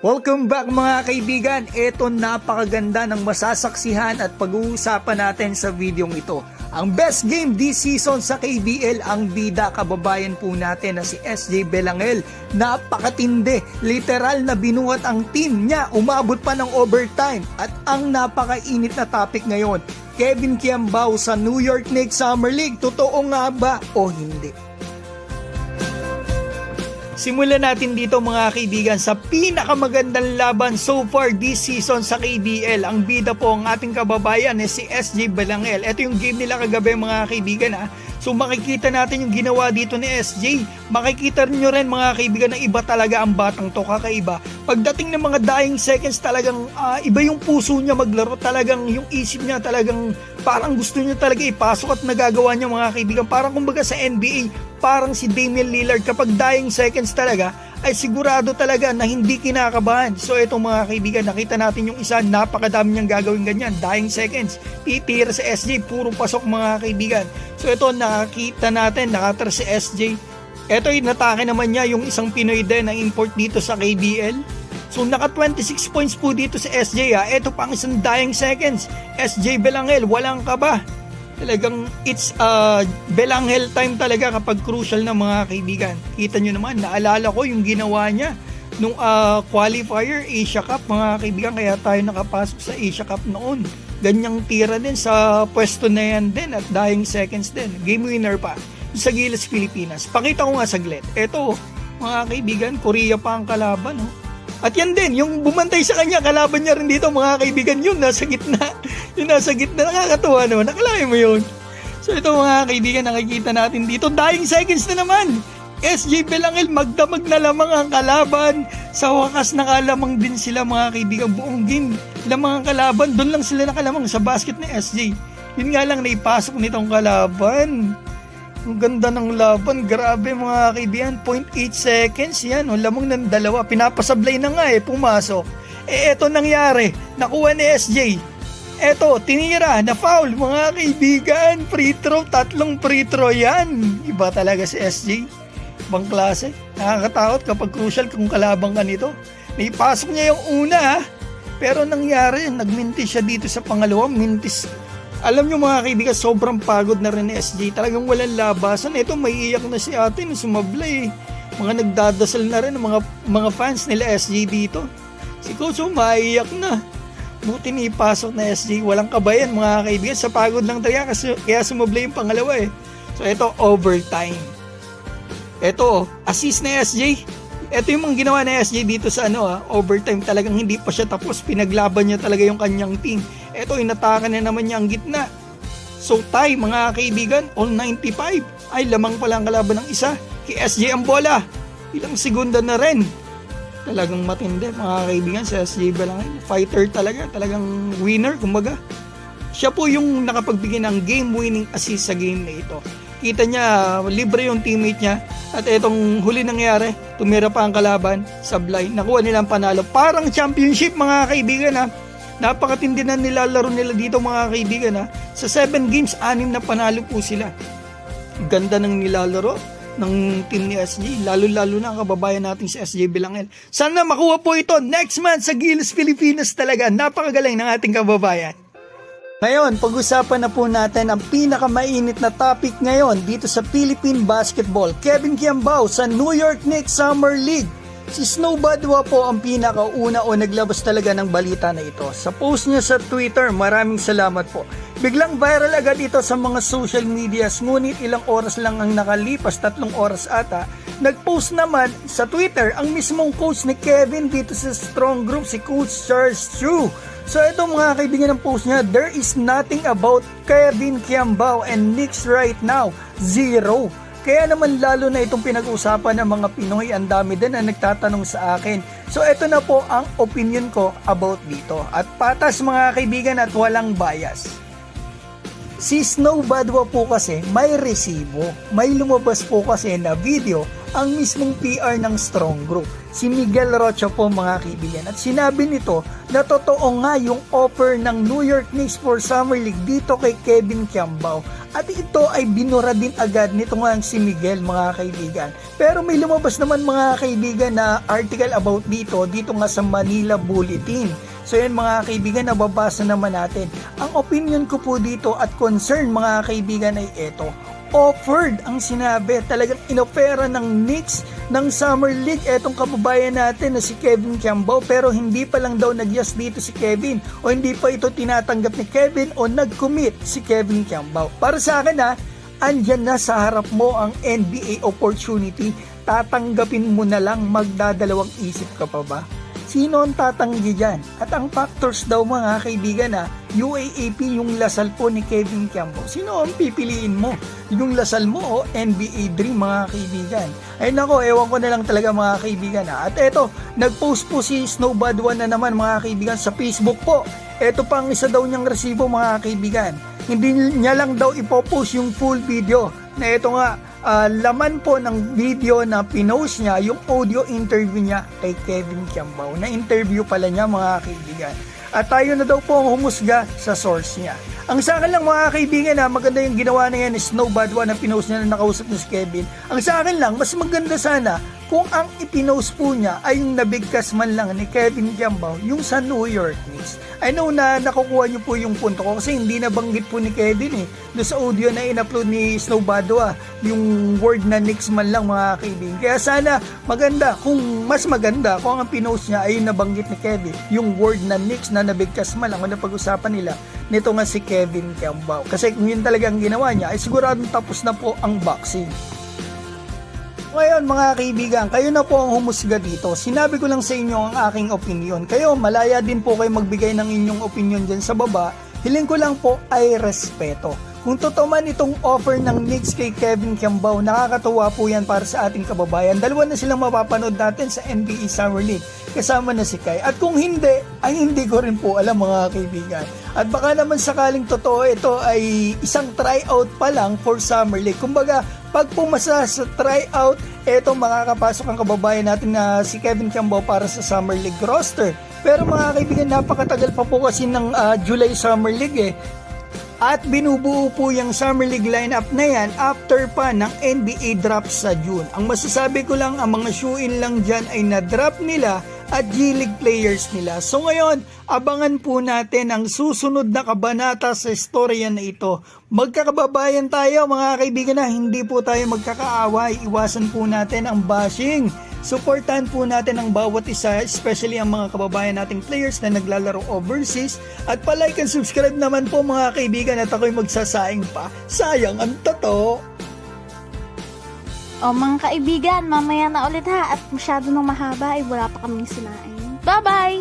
Welcome back mga kaibigan. Ito napakaganda ng masasaksihan at pag-uusapan natin sa videong ito. Ang best game this season sa KBL, ang bida kababayan po natin na si SJ Belangel. Napakatindi, literal na binuhat ang team niya, umabot pa ng overtime. At ang napakainit na topic ngayon, Kevin Kiambao sa New York Knicks Summer League. Totoo nga ba o hindi? Simulan natin dito mga kaibigan sa pinakamagandang laban so far this season sa KBL. Ang bida po ang ating kababayan si SJ Belangel. Ito yung game nila kagabi mga kaibigan ha. So makikita natin yung ginawa dito ni SJ. Makikita nyo rin mga kaibigan na iba talaga ang batang to, kakaiba. Pagdating ng mga dying seconds talagang iba yung puso niya maglaro. Talagang yung isip niya talagang parang gusto niya talaga ipasok at nagagawa niya mga kaibigan. Parang kumbaga sa NBA, parang si Damian Lillard kapag dying seconds talaga ay sigurado talaga na hindi kinakabahan. So itong mga kaibigan, nakita natin yung isa, napakadami niyang gagawin ganyan, dying seconds, titira sa SJ, puro pasok mga kaibigan. So ito nakita natin, nakatira si SJ. Ito inatake naman niya yung isang Pinoy din na import dito sa KBL. So naka 26 points po dito sa SJ ha. Ito pang isang dying seconds, SJ Belangel, walang kaba. Talagang it's Belangel time talaga kapag crucial na mga kaibigan. Kita nyo naman, naalala ko yung ginawa niya nung qualifier Asia Cup mga kaibigan, kaya tayo nakapasok sa Asia Cup noon. Ganyang tira din sa pwesto na yan din at dying seconds din. Game winner pa sa Gilas, Pilipinas. Pakita ko nga saglit. Eto mga kaibigan, Korea pa ang kalaban. At yan din, yung bumantay sa kanya, kalaban niya rin dito mga kaibigan, yun nasa gitna. Yung nasa gitna, nakakatuwa naman. Nakalain mo yun. So ito mga kaibigan, nakikita natin dito. Dying seconds na naman. SJ Belangel, magdamag na lamang ang kalaban. Sa wakas nakalamang din sila mga kaibigan. Buong game, lamang ang kalaban. Doon lang sila nakalamang sa basket ni SJ. Yun nga lang, naipasok nitong kalaban. Ang ganda ng laban, grabe mga kaibigan, 0.8 seconds yan, lamang ng dalawa, pinapasablay na nga pumasok. Eto nangyari, nakuha ni SJ. Eto, tinira, na foul mga kaibigan, free throw, 3 free throw yan. Iba talaga si SJ, ibang klase, nakakatakot kapag crucial kung kalabang ka nito. Naipasok niya yung una pero nangyari, nagmintis siya dito sa pangalawa, mintis. Alam nyo mga kaibigan, sobrang pagod na rin ni SJ. Talagang walang labasan. Ito, may iyak na si ate na sumablay. Mga nagdadasal na rin mga fans nila SJ dito. Si Coach maiyak na. Buti ni ipasok na SJ. Walang kabayan mga kaibigan. Sa pagod lang talaga kaya sumablay yung pangalawa So ito, overtime. Ito, assist na SJ. Ito yung mga ginawa na SJ dito sa overtime. Talagang hindi pa siya tapos. Pinaglaban niya talaga yung kanyang team. Ito, inatakan na naman niya ang gitna. So tie mga kaibigan, all 95. Ay, lamang pala ang kalaban ng isa. Kay SJ ang bola. Ilang segunda na rin. Talagang matindi mga kaibigan sa SJ Belangel. Fighter talaga. Talagang winner kumbaga. Siya po yung nakapagbigay ng game-winning assist sa game na ito. Kita niya, libre yung teammate niya. At itong huli nangyari, tumira pa ang kalaban, sablay. Nakuha nilang panalo. Parang championship mga kaibigan Napakatindi na nilalaro nila dito mga kaibigan Sa 7 games, 6 na panalo po sila. Ganda ng nilalaro ng team ni SJ. Lalo-lalo na ang kababayan natin si SJ Belangel. Sana makuha po ito next month sa Gilas, Pilipinas talaga. Napakagaling ng ating kababayan. Ngayon, pag-usapan na po natin ang pinakamainit na topic ngayon dito sa Philippine Basketball. Kevin Kiambao sa New York Knicks Summer League. Si Snow Badwa po ang pinakauna o naglabas talaga ng balita na ito. Sa post niya sa Twitter, maraming salamat po. Biglang viral agad ito sa mga social medias, ngunit ilang oras lang ang nakalipas, 3 oras ata. Nagpost naman sa Twitter ang mismong coach ni Kevin dito sa Strong Group, si Coach Charles Chu. So ito mga kaibigan ng post niya, there is nothing about Kevin Kiambao and Knicks right now, 0. Kaya naman lalo na itong pinag-usapan ng mga Pinoy, ang dami din na nagtatanong sa akin. So ito na po ang opinion ko about dito. At patas mga kaibigan at walang bias. Si Snow Badwa po kasi may resibo. May lumabas po kasi na video ang mismong PR ng Strong Group. Si Miguel Rocha po mga kaibigan. At sinabi nito na totoo nga yung offer ng New York Knicks for Summer League dito kay Kevin Kiambao. At ito ay binura din agad nito nga si Miguel mga kaibigan. Pero may lumabas naman mga kaibigan na article about dito nga sa Manila Bulletin. So yan mga kaibigan, nababasa naman natin. Ang opinion ko po dito at concern mga kaibigan ay ito. Offered ang sinabi, talagang inopera ng Knicks ng Summer League etong kababayan natin na si Kevin Kiambao, pero hindi pa lang daw nag-yes dito si Kevin o hindi pa ito tinatanggap ni Kevin o nag-commit si Kevin Kiambao. Para sa akin andyan na sa harap mo ang NBA opportunity, tatanggapin mo na lang, magdadalawang isip ka pa ba? Sino ang tatanggi dyan? At ang factors daw mga kaibigan UAAP yung lasal po ni Kevin Kiambao. Sino ang pipiliin mo? Yung lasal mo o NBA Dream mga kaibigan? Ay nako, ewan ko na lang talaga mga kaibigan At eto, nag-post po si Snowbad1 na naman mga kaibigan sa Facebook po. Eto pang isa daw niyang resibo mga kaibigan. Hindi niya lang daw ipopost yung full video. Na eto nga, laman po ng video na pinost niya yung audio interview niya kay Kevin Kiambao. Na interview pala niya mga kaibigan. At tayo na daw po ang humusga sa source niya. Ang sa akin lang mga kaibigan maganda yung ginawa na yan ni Snowbad1 na pinost niya na nakausap ni si Kevin. Ang sa akin lang, mas maganda sana kung ang ipinost po niya ay yung nabigkas man lang ni Kevin Kiambao, yung sa New York Knicks. I know na nakukuha niyo po yung punto ko kasi hindi nabanggit po ni Kevin doon sa audio na in-upload ni Snowbad1 yung word na Knicks man lang mga kaibigan. Kaya sana mas maganda kung ang pinost niya ay nabanggit ni Kevin yung word na Knicks na nabigkas man lang o napag-usapan nila nito nga si Kevin Kiambao. Kasi kung yun talagang ginawa niya ay siguradong tapos na po ang boxing. Ngayon mga kaibigan, kayo na po ang humusga dito. Sinabi ko lang sa inyo ang aking opinion. Kayo, malaya din po kayo magbigay ng inyong opinion dyan sa baba. Hiling ko lang po ay respeto. Kung totoo man itong offer ng Knicks kay Kevin Kiambao, nakakatuwa po yan para sa ating kababayan. Dalawa na silang mapapanood natin sa NBA Summer League. Kasama na si Kai. At kung hindi, ay hindi ko rin po alam mga kaibigan. At baka naman sakaling totoo ito ay isang tryout pa lang for Summer League. Kumbaga, pag pumasa sa tryout, eto makakapasok ang kababayan natin na si Kevin Kiambao para sa Summer League roster. Pero mga kaibigan, napakatagal pa po kasi ng July Summer League At binubuo po yung Summer League lineup na yan after pa ng NBA draft sa June. Ang masasabi ko lang, ang mga shoe-in lang dyan ay na-draft nila at G-League players nila. So ngayon, abangan po natin ang susunod na kabanata sa istorya na ito. Magkakababayan tayo mga kaibigan hindi po tayo magkakaaway. Iwasan po natin ang bashing. Suportahan po natin ang bawat isa, especially ang mga kababayan nating players na naglalaro overseas. At palike and subscribe naman po mga kaibigan at ako'y magsasaing pa. Sayang ang tato! O mga kaibigan, mamaya na ulit at masyado nang mahaba ay wala pa kaming sinain. Bye-bye!